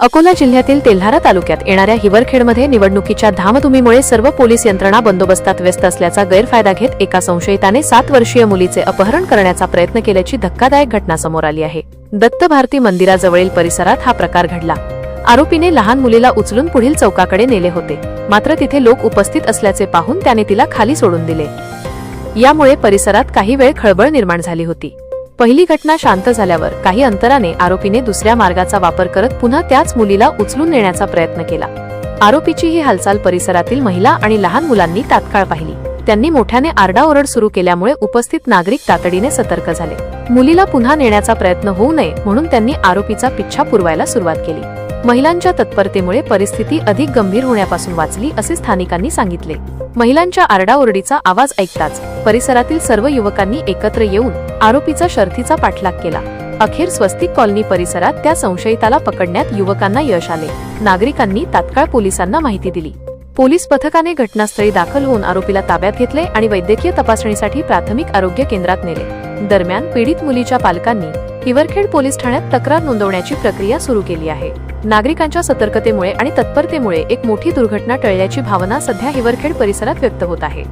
अकोला जिल्ह्यातील तेल्हारा तालुक्यात येणाऱ्या हिवरखेडमध्ये निवडणुकीच्या धामधुमीमुळे सर्व पोलीस यंत्रणा बंदोबस्तात व्यस्त असल्याचा गैरफायदा घेत एका संशयिताने 7 वर्षीय मुलीचे अपहरण करण्याचा प्रयत्न केल्याची धक्कादायक घटना समोर आली आहे। दत्त भारती मंदिराजवळील परिसरात हा प्रकार घडला। आरोपीने लहान मुलीला उचलून पुढील चौकाकडे नेले होते, मात्र तिथे लोक उपस्थित असल्याचे पाहून त्याने तिला खाली सोडून दिले। यामुळे परिसरात काही वेळ खळबळ निर्माण झाली होती। पहिली घटना शांत झाल्यावर काही अंतराने आरोपीने दुसऱ्या मार्गाचा वापर करत पुन्हा त्याच मुलीला उचलून नेण्याचा प्रयत्न केला। आरोपीची ही हालचाल परिसरातील महिला आणि लहान मुलांनी तात्काळ पाहिली। त्यांनी मोठ्याने आरडाओरड सुरू केल्यामुळे उपस्थित नागरिक तातडीने सतर्क झाले। मुलीला पुन्हा नेण्याचा प्रयत्न होऊ नये म्हणून त्यांनी आरोपीचा पिच्छा पुरवायला सुरुवात केली। महिलांच्या तत्परतेमुळे परिस्थिती अधिक गंभीर होण्यापासून वाचली असे स्थानिकांनी सांगितले। महिलांच्या आरडाओरडीचा आवाज ऐकताच परिसरातील सर्व युवकांनी एकत्र येऊन आरोपीचा शर्थीचा पाठलाग केला। अखेर स्वस्तिक कॉलनी परिसरात त्या संशयिताला पकडण्यात युवकांना यश आले। नागरिकांनी तात्काळ पोलिसांना माहिती दिली। पोलीस पथकाने घटनास्थळी दाखल होऊन आरोपीला ताब्यात घेतले आणि वैद्यकीय तपासणीसाठी प्राथमिक आरोग्य केंद्रात नेले। दरम्यान पीडित मुलीच्या पालकांनी हिवरखेड पोलीस ठाण्यात तक्रार नोंदवण्याची प्रक्रिया सुरू केली आहे। नागरिकांच्या सतर्कतेमुळे आणि तत्परतेमुळे एक मोठी दुर्घटना टळल्याची भावना सध्या हिवरखेड परिसरात व्यक्त होत आहे।